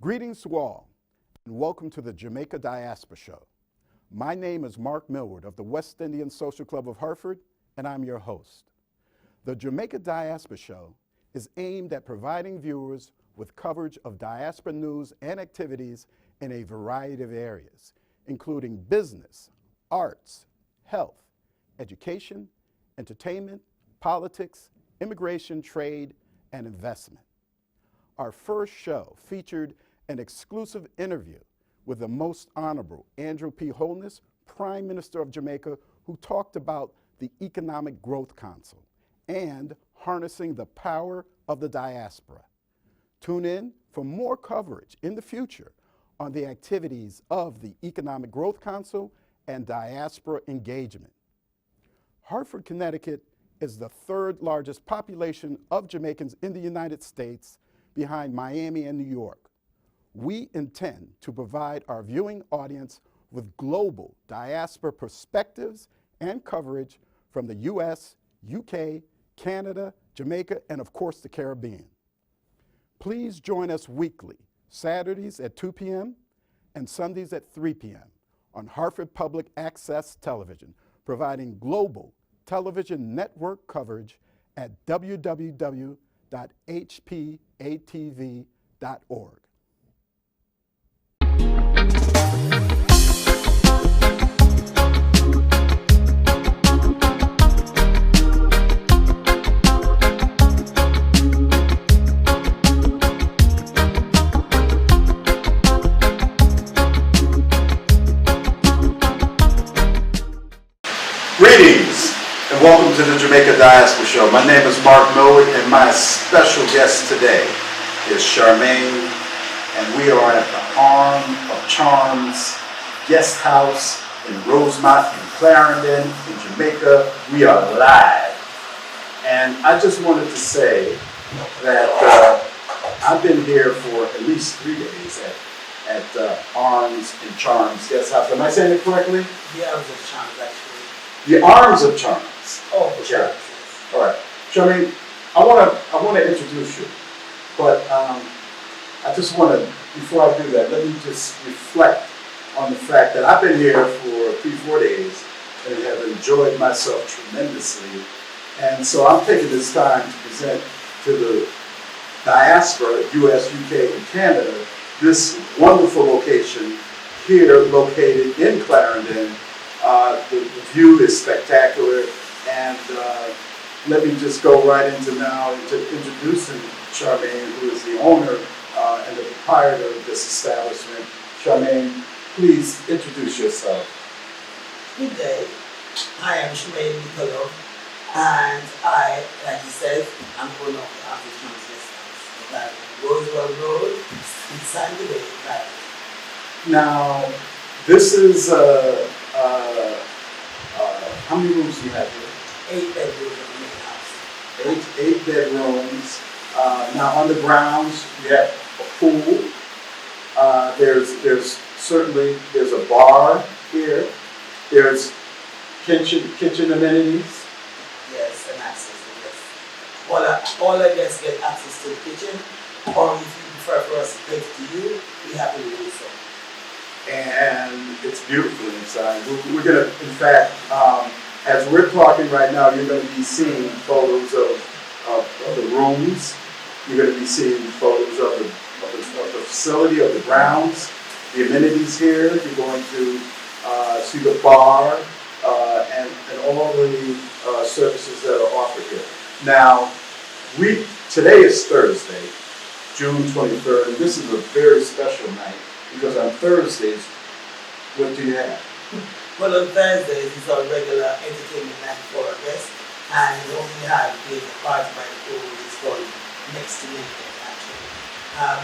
Greetings to all, and welcome to the Jamaica Diaspora Show. My name is Mark Millward of the West Indian Social Club of Hartford, and I'm your host. The Jamaica Diaspora Show is aimed at providing viewers with coverage of diaspora news and activities in a variety of areas, including business, arts, health, education, entertainment, politics, immigration, trade, and investment. Our first show featured an exclusive interview with the Most Honorable Andrew P. Holness, Prime Minister of Jamaica, who talked about the Economic Growth Council and harnessing the power of the diaspora. Tune in for more coverage in the future on the activities of the Economic Growth Council and diaspora engagement. Hartford, Connecticut is the third largest population of Jamaicans in the United States, behind Miami and New York. We intend to provide our viewing audience with global diaspora perspectives and coverage from the US, UK, Canada, Jamaica, and of course the Caribbean. Please join us weekly, Saturdays at 2 p.m. and Sundays at 3 p.m. on Hartford Public Access Television, providing global television network coverage at www.hpatv.org. Greetings and welcome to the Jamaica Diaspora Show. My name is Mark Millward and my special guest today is Charmaine, and we are at the Arm of Charms Guesthouse in Rosemont in Clarendon in Jamaica. We are live, and I just wanted to say that I've been here for at least 3 days at Arms and Charms Guesthouse. Am I saying it correctly? The Arms of Charms, actually. The Arms of Charms. Oh, sure. All right. Charmaine, I want to introduce you, but I just want to, before I do that, let me just reflect on the fact that I've been here for 3-4 days and have enjoyed myself tremendously. And so I'm taking this time to present to the diaspora, US, UK, and Canada, this wonderful location here located in Clarendon. The view is spectacular, and let me just go right into now into introducing Charmaine, who is the owner and the proprietor of this establishment. Charmaine, please introduce yourself. Good day. I am Charmaine Nikolov, and I, like he said, I'm owner of the Arms of Charms Guesthouse. Rosewell Road, inside the Bay, right? Now, this is how many rooms do you have here? 8 bedrooms in the main house. Eight bedrooms. Now on the grounds, you have a pool. There's certainly a bar here. There's kitchen amenities. Yes, and access to this. All our guests get access to the kitchen, or if you prefer for us to take it to you, we have to do so. And it's beautiful inside. We're gonna, in fact, as we're talking right now, you're gonna be seeing photos of the rooms. You're gonna be seeing photos of the facility, of the grounds, the amenities here. You're going to see the bar and all the services that are offered here. Now, today is Thursday, June 23rd, and this is a very special night. Because on Thursdays, what do you have? Well, on Thursdays, it's our regular entertainment night for our guests, and what we have is a party by the pool. It's called Next to Naked, actually.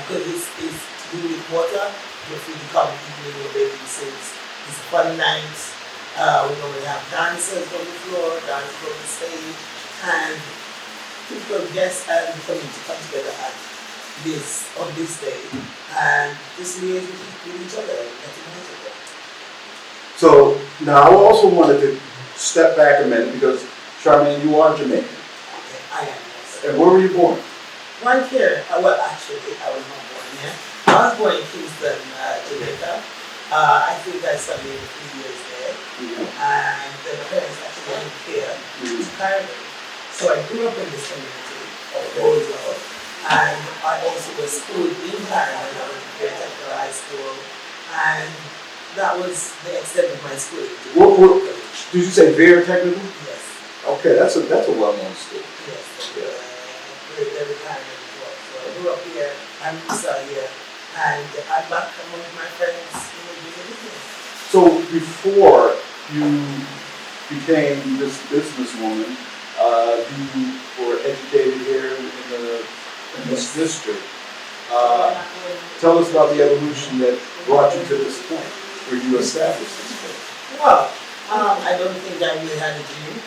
Because it's to do with water, you're free to come evening or baby since it's a fun night. We normally have dancers on the floor, dancers on the stage, and typical guests and the community come together on this day, and just liaise with each other and get to know each other. So now I also wanted to step back a minute because Charmaine, you are Jamaican. Okay, I am. Yes. And where were you born? Right here. Well, actually, I was not born here. I I was born in Kingston, Jamaica. I think I studied 3 years there. And then my parents actually moved here to Caribbean. So I grew up in this community of Roseville. And I also was schooled in Caribbean. I went to Great Technical High School. And that was the extent of my schooling. Did you say very technical? Yes. Okay, that's a well-known school. Yes. Very Caribbean as well. So I grew up here. I'm here. And I'm back among my friends in the business. So before you became this businesswoman, you were educated here in this district. Tell us about the evolution that brought you to this point, where you established this place. Well, I don't think I really had a dream.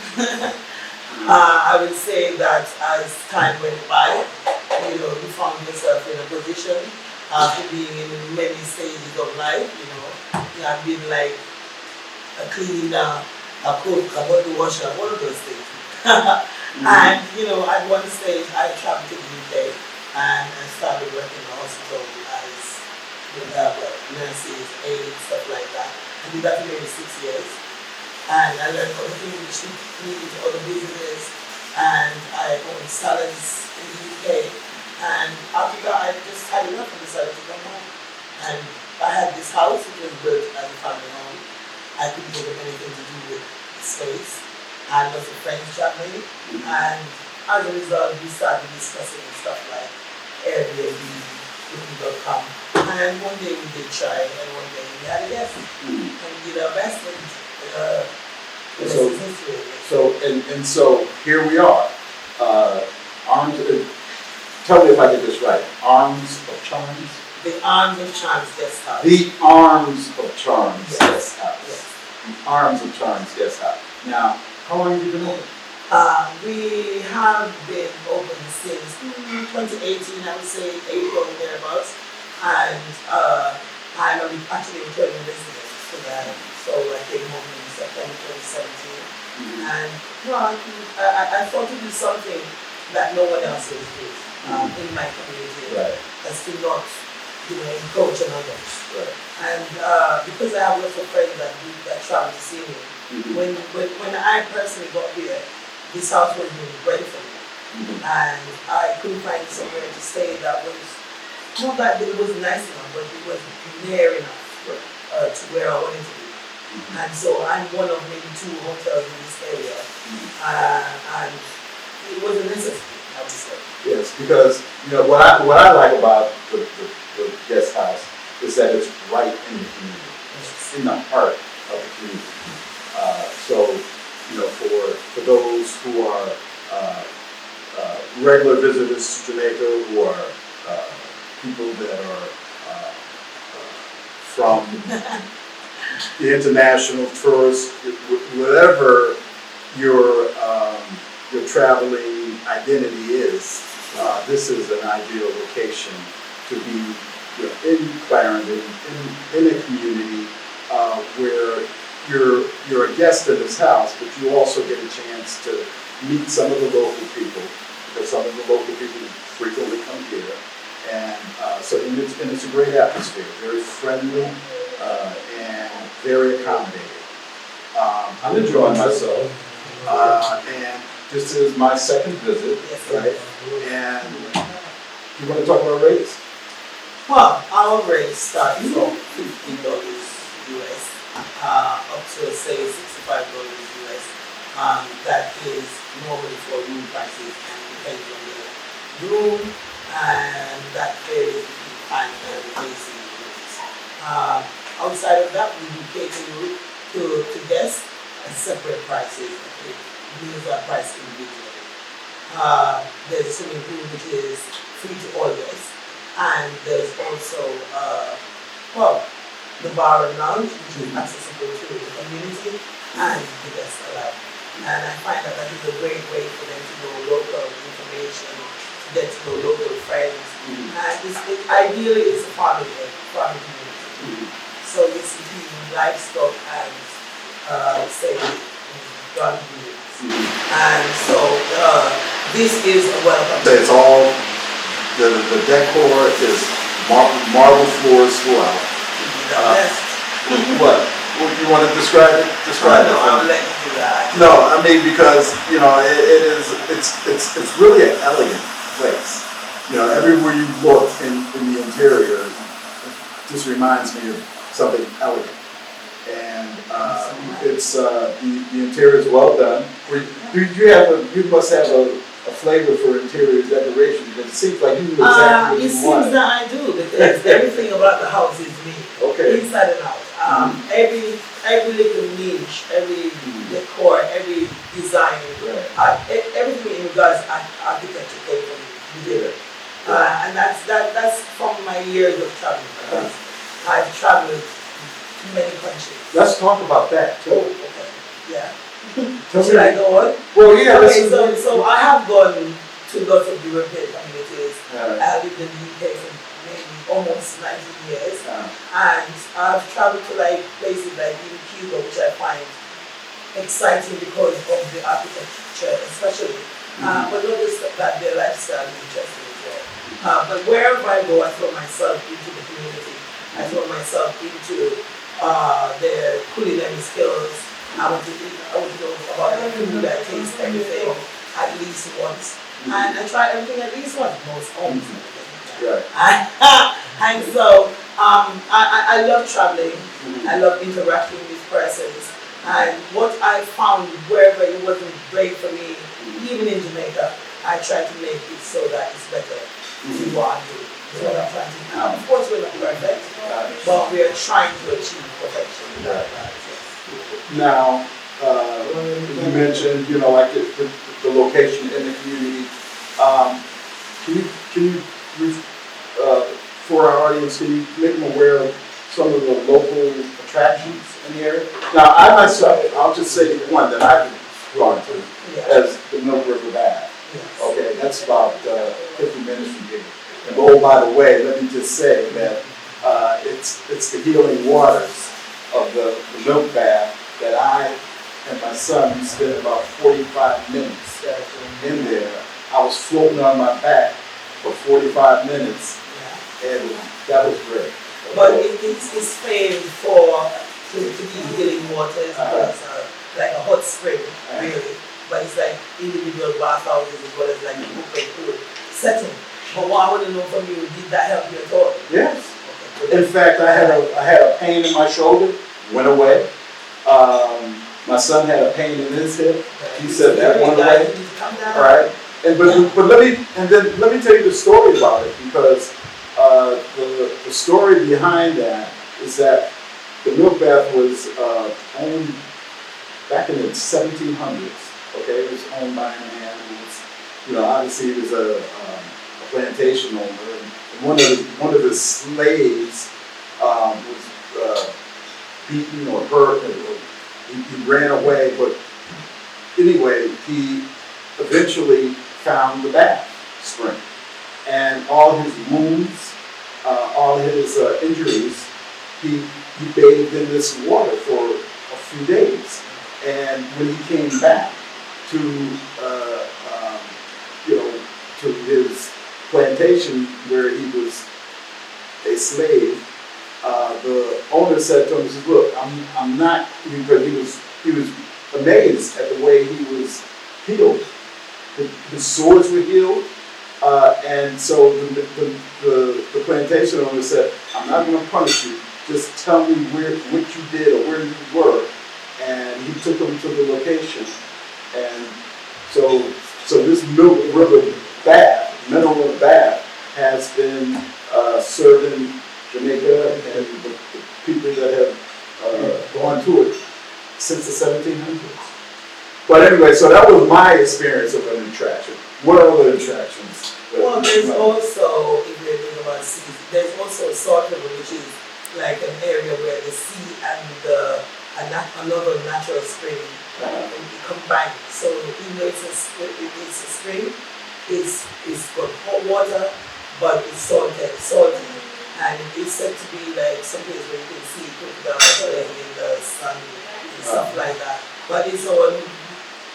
I would say that as time went by, you found yourself in a position after being in many stages of life, you have been like a cleaning a cook, a bottle washer, one of those things. And, at one stage I traveled to the UK and I started working in the hospital as nurses, aides, stuff like that. I did that for maybe 6 years. And I learned other things which lead into other businesses. And I owned salads in the UK. And after that, I just had enough and decided to come home. And I had this house, which was built as a family home. I couldn't think of anything to do with space. I had lots of friends Charmaine. And as a result, we started discussing stuff like Airbnb, Booking.com. And one day we did try, and one day we had a yes. And we did our best. So here we are. Tell me if I get this right. Arms of Charms? The Arms of Charms Guesthouse. The Arms of Charms Guesthouse. Yes. The Arms of Charms Guesthouse. Now, how long have you been open? We have been open since 2018, I would say April thereabouts. And I'm actually returning resident for that. So I came home in September 2017. And I thought it was something that no one else is doing in my community. Right. As to not, encourage others. Right. And because I have lots of friends that travel to see me, when I personally got here, this house wasn't ready for me. And I couldn't find somewhere to stay that was, not that it was nice enough, but it was near enough to where I wanted to be. And so I'm one of maybe 2 hotels in this area. And it was a necessity, I would say. Yes, because what I like about the guest house is that it's right in the community. It's in the heart of the community. For those who are regular visitors to Jamaica, who are people that are from the international tourists, whatever your traveling identity is, this is an ideal location to be in Clarendon, in a community where you're a guest in this house, but you also get a chance to meet some of the local people, because some of the local people frequently come here. And it's a great atmosphere, very friendly and very accommodating. I'm enjoying myself, and this is my second visit, right? And you want to talk about rates? Well, our rates start from $50 US up to say $65 US. That is normally for room prices and depends on the room, and that varies between 5 and AC rooms. Outside of that, we do catering to guests at separate prices. These are priced individually. There's a swimming pool which is free to all guests, and there's also the bar and lounge which is accessible to the community and the guests alike. And I find that is a great way for them to know local information, to get to know local friends. And ideally it's a farming community. So you see livestock and say garden units. And so this is a welcome. It's all the decor is marble floors throughout. Yes. What? You want to describe it? Describe No, it. I would like to do that. No, I mean because it's really an elegant place. Everywhere you look in the interior, it just reminds me of something elegant. And it's the interior is well done. You must have a flavor for interior decoration because it seems like you know exactly what It you want. seems that I do because everything about the house is me. Okay. Inside and out. Every little niche, every decor, every design, everything in regards to architecture came from me. And that's from my years of traveling. Because I've traveled to many countries. Let's talk about that Oh, too. okay. Yeah. Tell Should me- I go on? Well, yeah. Okay, so I have gone to lots of European communities. I lived in the UK for maybe almost 19 years. And I've traveled to places like in Cuba, which I find exciting because of the architecture, especially. But not just that, their lifestyle is interesting as well. But wherever I go, I throw myself into the community. I throw myself into their culinary skills. I want to know about the food. I taste everything at least once. And I try everything at least once, most homes. Right. And so I love traveling. I love interacting with persons. And what I found wherever it wasn't great for me, even in Jamaica, I try to make it so that it's better to go and do. That's what I'm trying to do. Of course, we're not perfect, but we are trying to achieve perfection in our lives. Now, you mentioned, like the location in the community. Can you for our audience, can you make them aware of some of the local attractions in the area? Now, I myself, I'll just say one that I've gone to as the Milk River Bath. Yes. Okay, that's about 50 minutes from here. And oh, by the way, let me just say that it's the healing waters of the milk bath that I and my son spent about 45 minutes in there. I was floating on my back for 45 minutes, and that was great. But it's famed to be healing waters because like a hot spring, really. But it's like individual bathhouses as well as like a open pool setting. But what I want to know from you, did that help you at all? Yes. In fact, I had a pain in my shoulder, went away. My son had a pain in his hip. He said that went away. All right. But let me tell you the story about it because the story behind that is that the milk bath was owned back in the 1700s. Okay, it was owned by a man who was, obviously he was a plantation owner, and one of his slaves was beaten or hurt, or he ran away. But anyway, he eventually found the bath spring, and all his wounds, all his injuries, he bathed in this water for a few days. And when he came back to to his plantation where he was a slave, the owner said to him, he said, "Look, I'm not," because he was amazed at the way he was healed. His sores were healed, and so the plantation owner said, "I'm not going to punish you. Just tell me what you did or where you were." And he took him to the location, and so this Milk River bath, mineral bath, has been serving Jamaica and the people that have gone to it since the 1700s. But anyway, so that was my experience of an attraction. What other attractions? Well, there's also, if you think about sea, there's also Salt River, which is like an area where the sea and another natural spring combine. So even though it's a spring, it's got hot water, but it's salty. And it's said to be like some place where you can see crocodiles in the sun and stuff like that. But it's our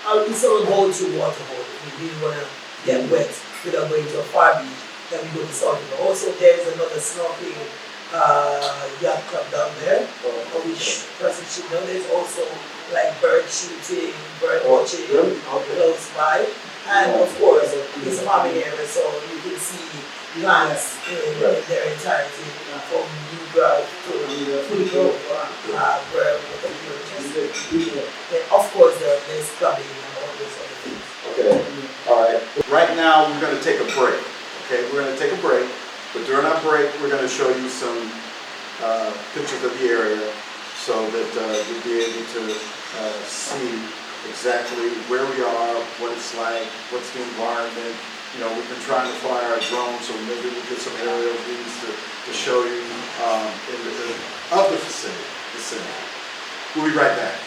go-to water hole if you really want to get wet without going to a far beach. then we go to South River. Also, there's another snorkeling yacht club down there, which person should know. There's also like bird shooting, bird watching, really? Okay. close by. And of course, it's a farming area, so you can see plants in their entirety, from new growth to fully grown, where we can be. Then of course, there's clubbing and all those other things. Okay, all right. Right now, we're going to take a break. Okay, we're going to take a break, but during our break, we're going to show you some pictures of the area so that you'll be able to see exactly where we are, what it's like, what's the environment. You know, we've been trying to fly our drone, so maybe we'll get some aerial views to show you of the vicinity. We'll be right back.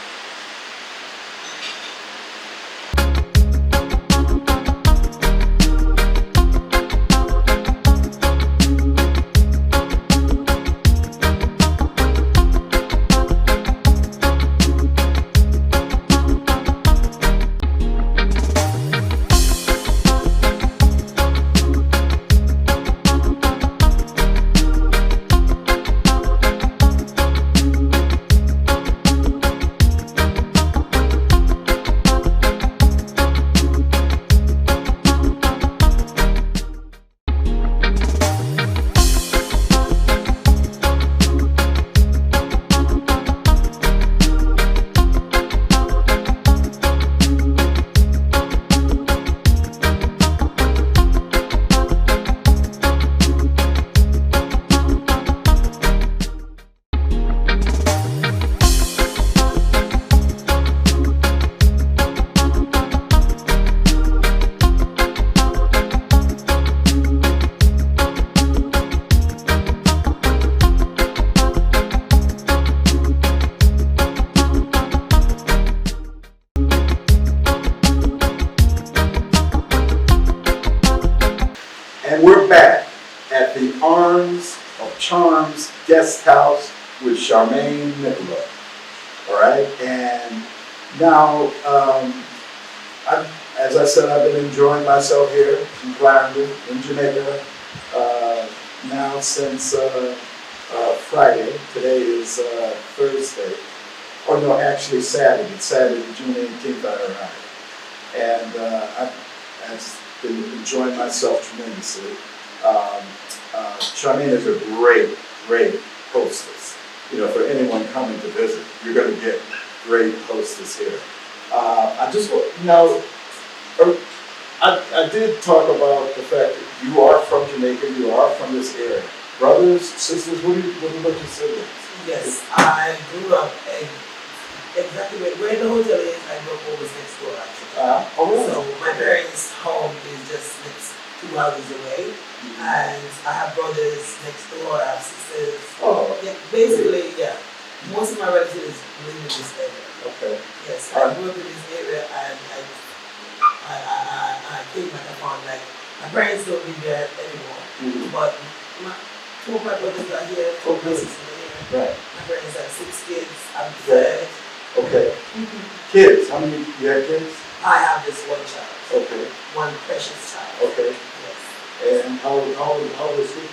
And we're back at the Arms of Charms Guesthouse with Charmaine Nikolov. All right, and now, as I said, I've been enjoying myself here in Clarendon, in Jamaica, now since Friday. Today is Thursday. Oh no, actually Saturday. Saturday, June 18th, I arrived. And I've been enjoying myself tremendously. Charmaine is a great hostess. You know, for anyone coming to visit, you're going to get great hostess here. I just, you know, I did talk about the fact that you are from Jamaica, you are from this area. Brothers, sisters, what about your siblings? Yes, I grew up exactly where the hotel is. I grew up almost next door, actually. Oh, really? So my parents' home is just next 2 houses away, and I have brothers next door. I have sisters. Oh. Yeah, basically, yeah. Most of my relatives live in this area. Okay. Yes, I grew up in this area, and I came back upon like my parents don't live there anymore, but two of my brothers are here, two of my sisters are here. Right. My parents have 6 kids. I'm third. Okay. Kids, how many, you have kids? I have just one child. Okay. One precious child. Okay. Yes. And how old is she?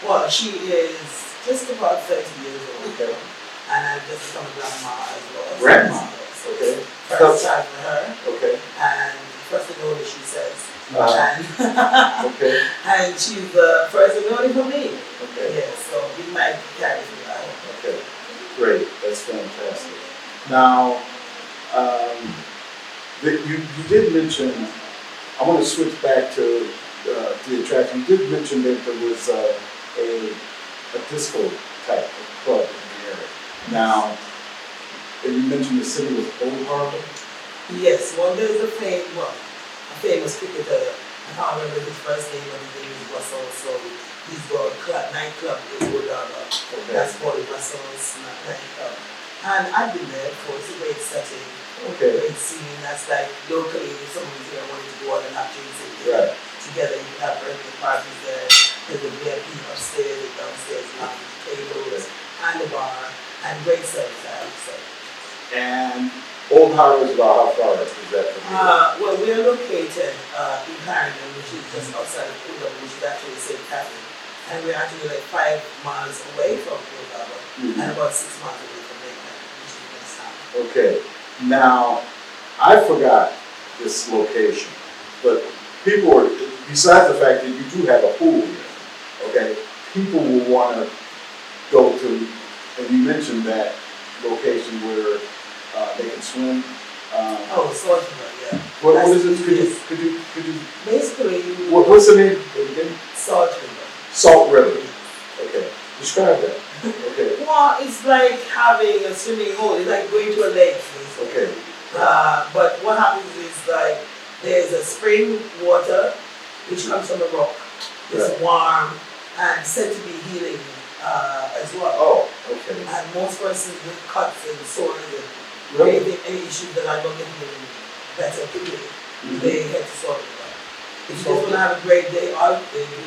Well, she is just about 30 years old. Okay. And I've just become a grandma as well. Grandma? So Okay. first child for her. Okay. And first and only, she says. Uh-huh. And, Okay. and she's the first and only for me. Okay. Yes, so we might carry me out. Okay. Great. That's fantastic. Now, you did mention, I want to switch back to the attraction. You did mention that there was a disco type of club in the area. Now, you mentioned the city was Old Harbor? Yes, well, there's a famous cricketer. I can't remember his first name, but his name is Russell. So he's got a nightclub in Old Harbor. Okay. That's called Russell's nightclub. And I've been there before. It's a great setting. Okay. Great scene. That's like locally, someone's here wanting to go out and have drinks Right. together. You can have birthday parties there. There's a VIP upstairs and downstairs, tables, and a bar, and great service, I have to say. And Old Harbor is about how far is that from Well, we are located in Clarendon, which is just outside of Nikolov, which is actually St. Catherine. And we're actually like 5 miles away from Nikolov and about 6 miles away from Jamaica, which is Guesthouse. Okay, now, I forgot this location, but people are, besides the fact that you do have a pool here, okay, people will want to go to, and you mentioned that location where they can swim. Oh, Salt River, yeah. What is it? Yes. Could you, Basically, what's the name again? Salt River. Salt River. Okay, describe that. Okay, Well, it's like having a swimming hole. It's like going to a lake. Basically. okay, But what happens is like there's a spring water which comes from the rock. It's Right. warm and said to be healing as well. oh, okay. And most persons with cuts and sores and Really? any issues that are not getting better quickly, Mhm. they head to sort it out. If you just want to have a great day out, they do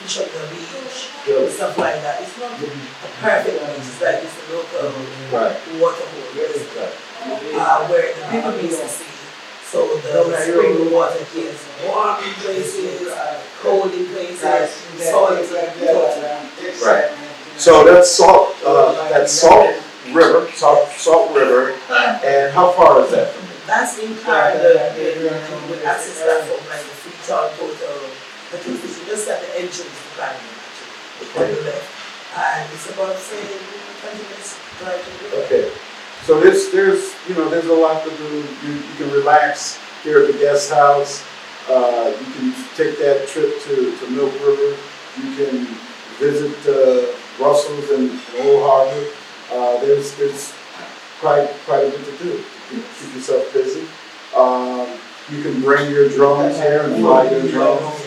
fish on the beach, Really? stuff like that. It's not a perfect beach. It's like it's a local Right. water hole, basically. Right. Where the people needs to see. So the spring water is warm in places, cold in places, salty, totally. Right. So that's Salt River, Salt River, and how far is that from here? That's in Clarendon, and with access that from like the Freetown Total. I think it's just at the entrance to Clarendon, actually, on the left. And it's about, say, 20 minutes drive to the river. Okay. So there's a lot to do. You can relax here at the guest house. You can take that trip to Milk River. You can visit Russell's and Old Harbor. There's quite a bit to do. Keep yourself busy. You can bring your drones here and fly your drones.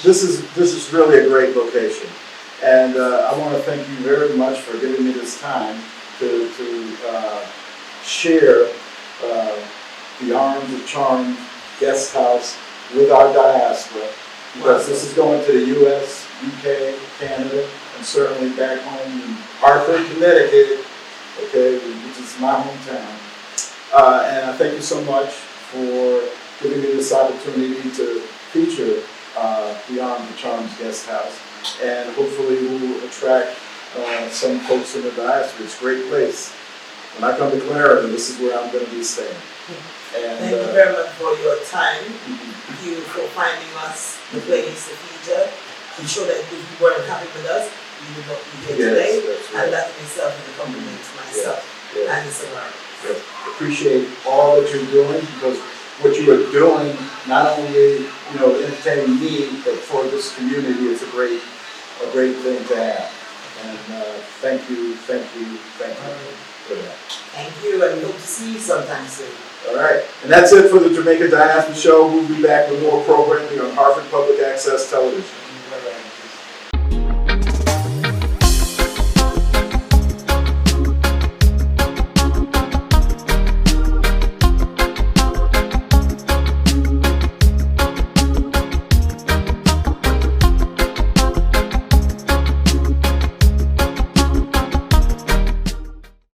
This is really a great location, and I want to thank you very much for giving me this time to share the Arms of Charm guest house with our diaspora, because this is going to the U.S., UK, Canada, and certainly back home in Hartford, Connecticut, okay, which is my hometown. And I thank you so much for giving me this opportunity to feature the Arms of Charms guest house, and hopefully we'll attract some folks in the diaspora. It's a great place. When I come to Clarendon, this is where I'm going to be staying. And, Thank you very much for your time. Thank you for finding us the place, the feature. I'm sure that if you weren't happy with us, you would not be here today. That's right. And that in itself is a compliment to myself Yes. and the surroundings. Yes. Appreciate all that you're doing, because what you are doing not only entertaining me, but for this community, it's a great thing to have. And thank you for that. Thank you, and we hope to see you sometime soon. All right, and that's it for the Jamaica Diaspora Show. We'll be back with more programming on Hartford Public Access Television.